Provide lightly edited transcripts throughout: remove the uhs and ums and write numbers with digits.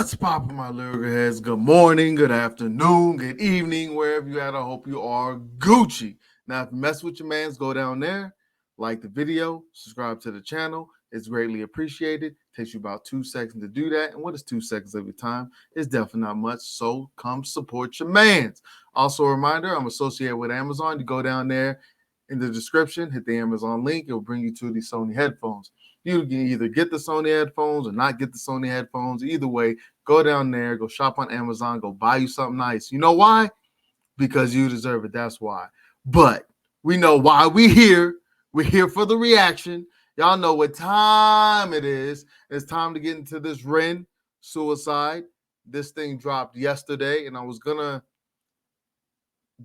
What's poppin', my lyrical heads? Good morning, good afternoon, good evening, wherever you at. I hope you are Gucci. Now, if you mess with your mans, go down there, like the video, subscribe to the channel. It's greatly appreciated. Takes you about 2 seconds to do that. And what is 2 seconds of your time? It's definitely not much. So come support your mans. Also, a reminder, I'm associated with Amazon. You go down there in the description, hit the Amazon link. It will bring you to the Sony headphones. You can either get the Sony headphones or not get the Sony headphones. Either way, go down there, go shop on Amazon, go buy you something nice. You know why? Because you deserve it. That's why. But we know why we're here. We're here for the reaction. Y'all know what time it is. It's time to get into this Ren Suicide. This thing dropped yesterday, and I was going to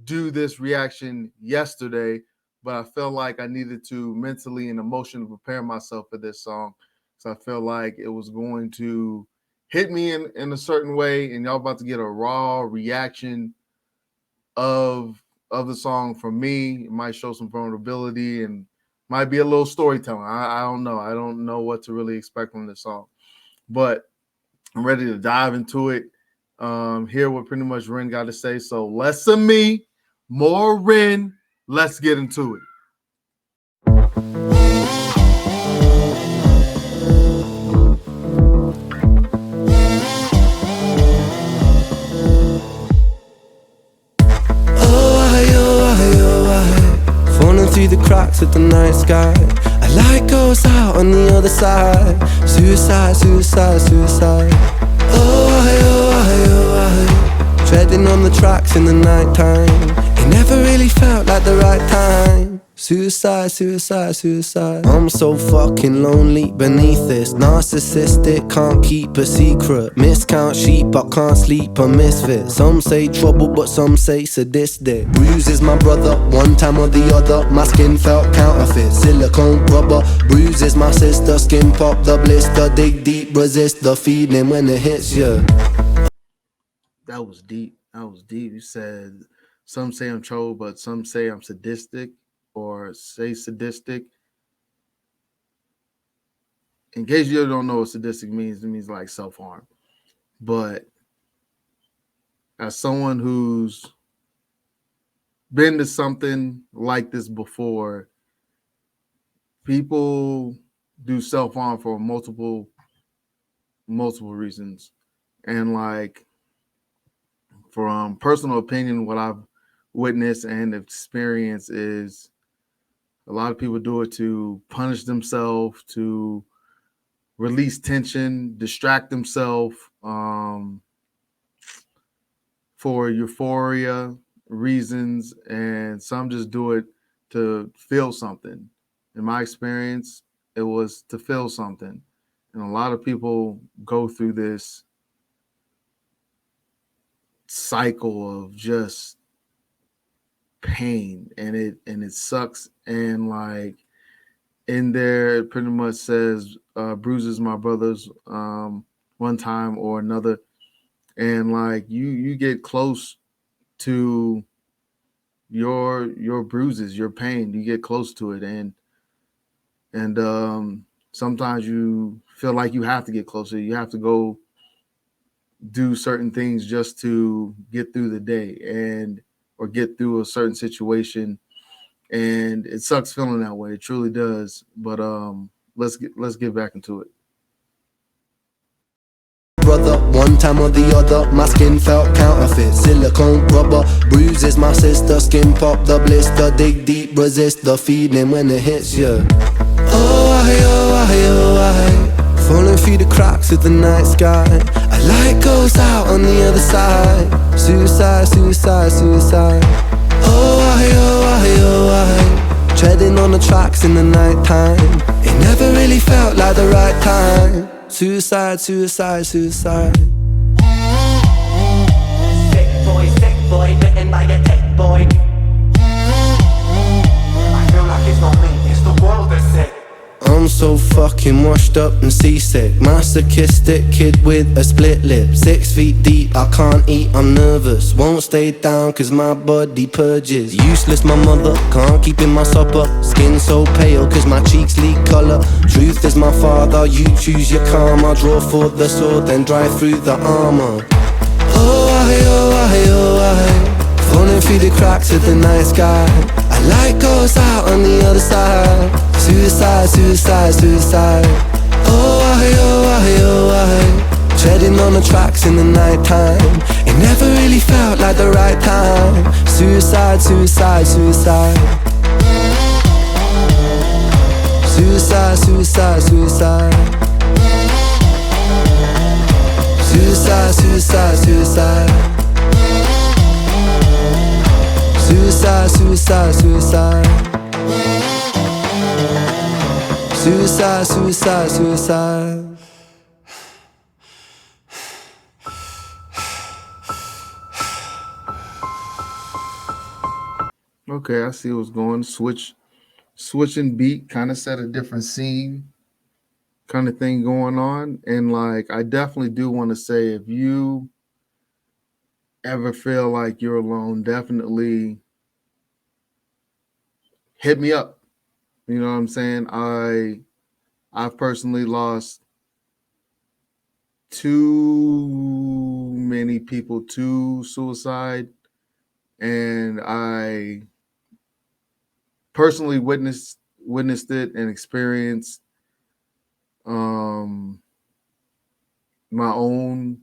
do this reaction yesterday, but I felt like I needed to mentally and emotionally prepare myself for this song. So I felt like it was going to hit me in a certain way, and y'all about to get a raw reaction of the song from me. It might show some vulnerability and might be a little storytelling. I don't know. I don't know what to really expect from this song, but I'm ready to dive into it. Hear what pretty much Ren got to say. So less of me, more Ren. Let's get into it. Falling through the cracks of the night sky. A light goes out on the other side. Suicide, suicide, suicide. Oh, treading on the tracks in the night time. It never really felt like the right time. Suicide, suicide, suicide. I'm so fucking lonely beneath this. Narcissistic, can't keep a secret. Miscount sheep, but can't sleep, a misfit. Some say trouble, but some say sadistic. Bruises my brother, one time or the other. My skin felt counterfeit, silicone rubber. Bruises my sister, skin pop the blister. Dig deep, resist the feeling when it hits you. That was deep. That was deep. You said some say I'm troll, but some say I'm sadistic. Or say sadistic. In case you don't know what sadistic means, it means like self-harm. But as someone who's been to something like this before, people do self-harm for multiple reasons. And like from personal opinion, what I've witnessed and experienced is a lot of people do it to punish themselves, to release tension, distract themselves, for euphoria reasons, and some just do it to feel something. In my experience, it was to feel something. And a lot of people go through this cycle of just pain, and it sucks. And like in there it pretty much says bruises my brothers one time or another, and like you get close to your bruises, your pain, you get close to it, and sometimes you feel like you have to get closer, you have to go do certain things just to get through the day and or get through a certain situation, and it sucks feeling that way. It truly does. But let's get back into it. Brother, one time or the other, my skin felt counterfeit, silicone rubber. Bruises my sister, skin pop the blister. Dig deep, resist the feeling when it hits you. Falling through the cracks of the night sky. A light goes out on the other side. Suicide, suicide, suicide. Treading on the tracks in the night time. It never really felt like the right time. Suicide, suicide, suicide. Sick boy, bitten by a tech boy. I feel like it's not me, it's the world that's sick. I'm I'm so fucking washed up and seasick. Masochistic kid with a split lip. 6 feet deep, I can't eat, I'm nervous. Won't stay down cause my body purges. Useless my mother, can't keep in my supper. Skin so pale cause my cheeks leak colour. Truth is my father, you choose your karma. Draw for the sword, then drive through the armour. Oh I, oh I, oh I, falling through the cracks of the night sky. A light goes out on the other side. Suicide, suicide, suicide. Oh I, oh I, oh I, treading on the tracks in the night time. It never really felt like the right time. Suicide, suicide, suicide. Suicide, suicide, suicide. Suicide, suicide, suicide. Suicide, suicide, suicide. Suicide, suicide, suicide. Okay, I see what's going. Switching beat, kind of set a different scene, kind of thing going on. And like, I definitely do want to say, if you ever feel like you're alone, definitely hit me up. You know what I'm saying? I've personally lost too many people to suicide, and I personally witnessed it and experienced um my own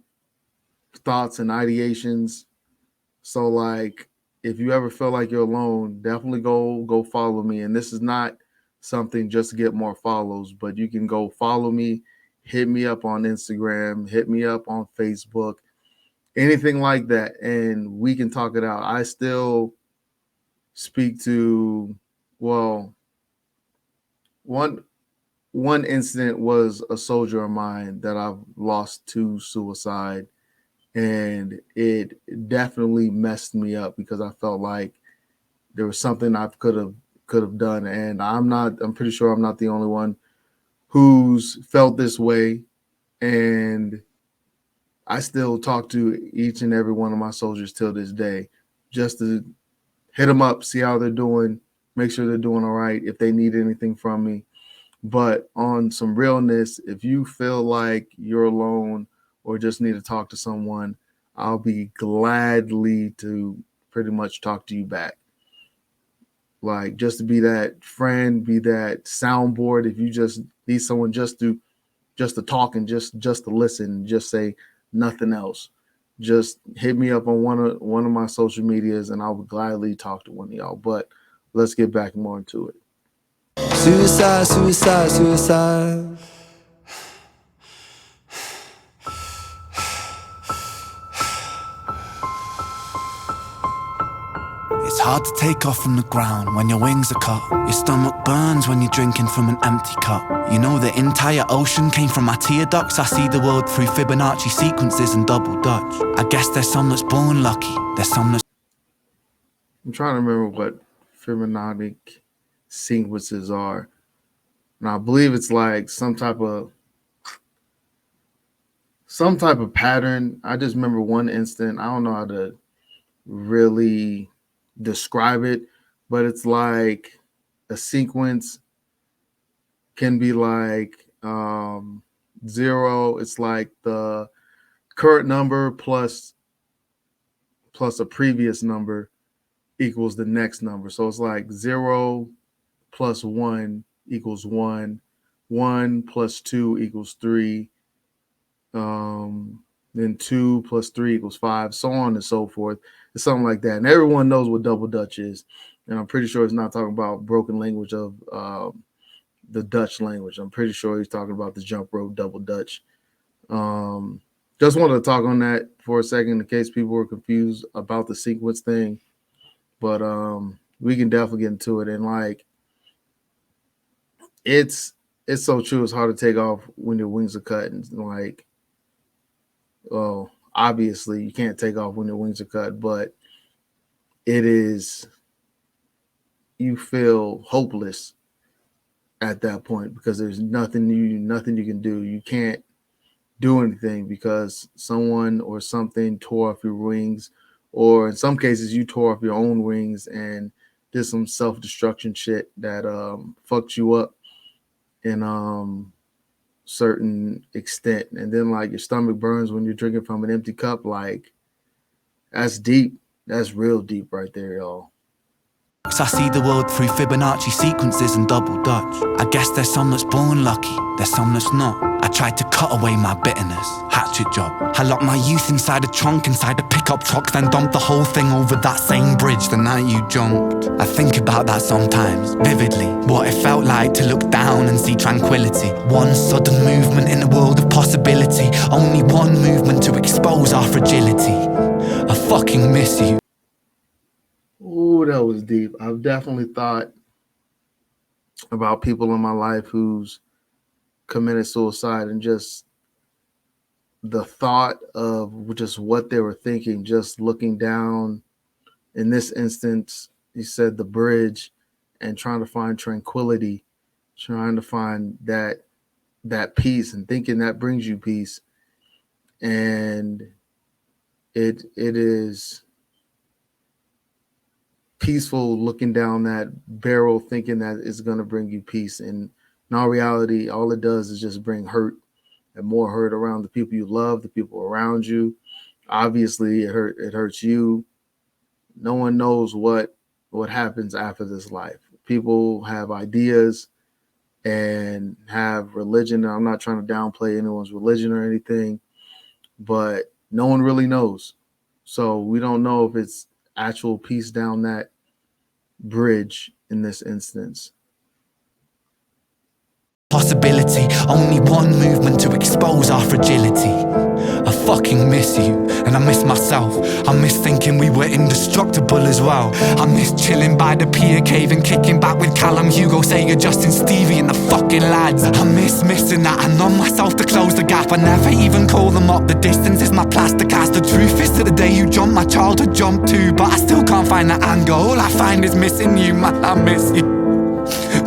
thoughts and ideations. So like, if you ever feel like you're alone, definitely go follow me. And this is not something just to get more follows, but you can go follow me, hit me up on Instagram, hit me up on Facebook, anything like that, and we can talk it out. I still speak to, well, one one incident was a soldier of mine that I've lost to suicide, and it definitely messed me up because I felt like there was something I could have done, and I'm pretty sure I'm not the only one who's felt this way. And I still talk to each and every one of my soldiers till this day, just to hit them up, see how they're doing, make sure they're doing all right, if they need anything from me. But on some realness, if you feel like you're alone or just need to talk to someone, I'll be gladly to pretty much talk to you back. Like, just to be that friend, be that soundboard. If you just need someone just to talk and just to listen, just say nothing else. Just hit me up on one of my social medias, and I would gladly talk to one of y'all. But let's get back more into it. Suicide, suicide, suicide. It's hard to take off from the ground when your wings are cut. Your stomach burns when you're drinking from an empty cup. You know the entire ocean came from my tear ducts. I see the world through Fibonacci sequences and double Dutch. I guess there's some that's born lucky, there's some that's... I'm trying to remember what Fibonacci sequences are. And I believe it's like some type of pattern. I just remember one instant. I don't know how to really describe it, but it's like a sequence can be like zero. It's like the current number plus a previous number equals the next number. So it's like 0 plus 1 equals 1, 1 plus 2 equals 3, then 2 plus 3 equals 5, so on and so forth. It's something like that. And everyone knows what double Dutch is. And I'm pretty sure it's not talking about broken language of the Dutch language. I'm pretty sure he's talking about the jump rope double Dutch. Just wanted to talk on that for a second in case people were confused about the sequence thing. But we can definitely get into it. And like, it's so true. It's hard to take off when your wings are cut. And like, well, obviously you can't take off when your wings are cut, but it is, you feel hopeless at that point, because there's nothing you can do. You can't do anything because someone or something tore off your wings, or in some cases you tore off your own wings and did some self-destruction shit that fucked you up in certain extent. And then like your stomach burns when you're drinking from an empty cup. Like, that's deep. That's real deep right there, y'all. I see the world through Fibonacci sequences and double Dutch. I guess there's some that's born lucky, there's some that's not. I tried to cut away my bitterness, hatchet job. I locked my youth inside a trunk, inside a pickup truck, then dumped the whole thing over that same bridge the night you jumped. I think about that sometimes, vividly, what it felt like to look down and see tranquility. One sudden movement in a world of possibility, only one movement to expose our fragility. I fucking miss you. Ooh, that was deep. I've definitely thought about people in my life who's committed suicide, and just the thought of just what they were thinking, just looking down. In this instance, he said the bridge, and trying to find tranquility, trying to find that peace, and thinking that brings you peace. And it is peaceful looking down that barrel thinking that it's going to bring you peace, and in all reality all it does is just bring hurt, and more hurt around the people you love, the people around you. Obviously it hurts you. No one knows what happens after this life. People have ideas and have religion. I'm not trying to downplay anyone's religion or anything, but no one really knows. So we don't know if it's actual peace down that bridge in this instance. Possibility, only one movement to expose our fragility. I fucking miss you, and I miss myself. I miss thinking we were indestructible as well. I miss chilling by the pier cave and kicking back with Callum, Hugo, Sager, Justin, Stevie and the fucking lads. I miss missing that. I numb myself to close the gap. I never even call them up. The distance is my plaster cast. The truth is that the day you jumped, my childhood jumped too. But I still can't find that anger. All I find is missing you, man. I miss you.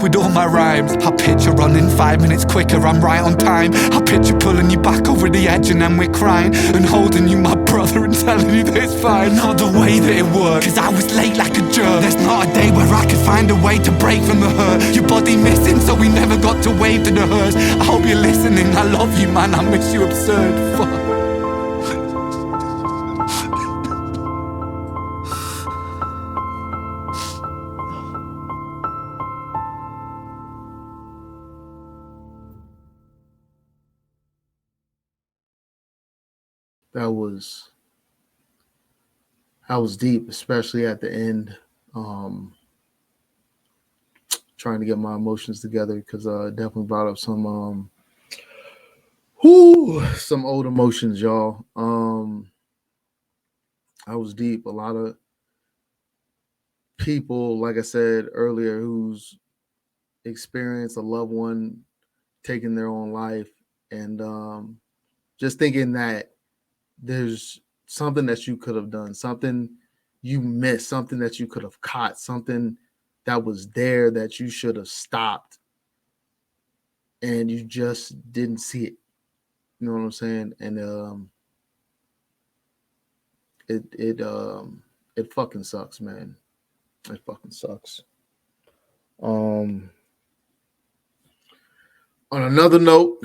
With all my rhymes, I picture running 5 minutes quicker, I'm right on time. I picture pulling you back over the edge and then we're crying, and holding you, my brother, and telling you that it's fine. Not the way that it worked, cause I was late like a jerk. There's not a day where I could find a way to break from the hurt. Your body missing, so we never got to wave to the hearse. I hope you're listening, I love you, man, I miss you absurd, fuck. That was deep, especially at the end. Trying to get my emotions together, because definitely brought up some old emotions, y'all. I was deep. A lot of people, like I said earlier, who's experienced a loved one taking their own life, and just thinking that there's something that you could have done, something you missed, something that you could have caught, something that was there that you should have stopped, and you just didn't see it. You know what I'm saying? And it fucking sucks, man. It fucking sucks. On another note,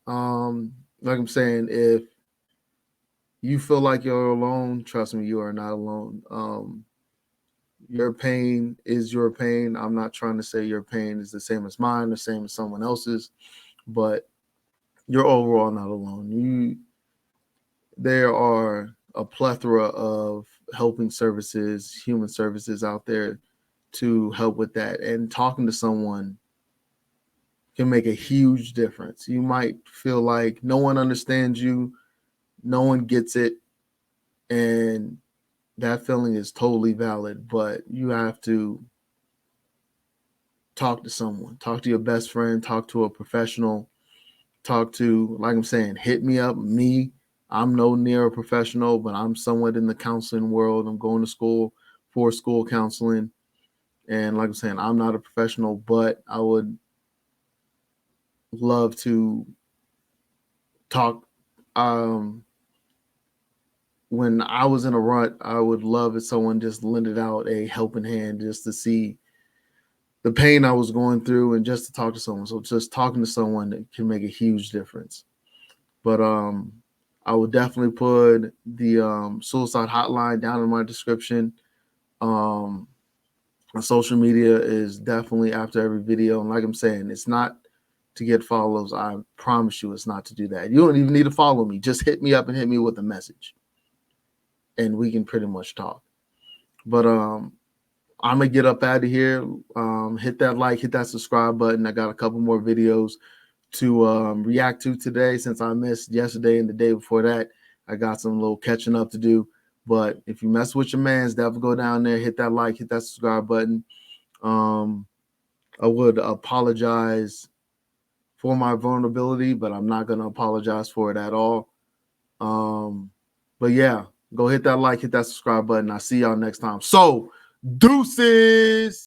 like I'm saying, if you feel like you're alone, trust me, you are not alone. Your pain is your pain. I'm not trying to say your pain is the same as mine, the same as someone else's, but you're overall not alone. There are a plethora of helping services, human services out there to help with that. And talking to someone can make a huge difference. You might feel like no one understands you, no one gets it, and that feeling is totally valid, but you have to talk to someone, talk to your best friend, talk to a professional, talk to, like I'm saying, hit me up. I'm no near a professional, but I'm somewhat in the counseling world. I'm going to school for school counseling. And like I'm saying, I'm not a professional, but I would love to talk. When I was in a rut, I would love if someone just lended out a helping hand just to see the pain I was going through and just to talk to someone. So just talking to someone can make a huge difference. But I will definitely put the suicide hotline down in my description. My social media is definitely after every video. And like I'm saying, it's not to get follows. I promise you it's not to do that. You don't even need to follow me. Just hit me up and hit me with a message. And we can pretty much talk. But I'm gonna get up out of here. Hit that like, hit that subscribe button. I got a couple more videos to react to today since I missed yesterday and the day before that. I got some little catching up to do. But if you mess with your mans, definitely go down there, hit that like, hit that subscribe button. I would apologize for my vulnerability, but I'm not gonna apologize for it at all. But yeah, go hit that like, hit that subscribe button. I'll see y'all next time. So, deuces.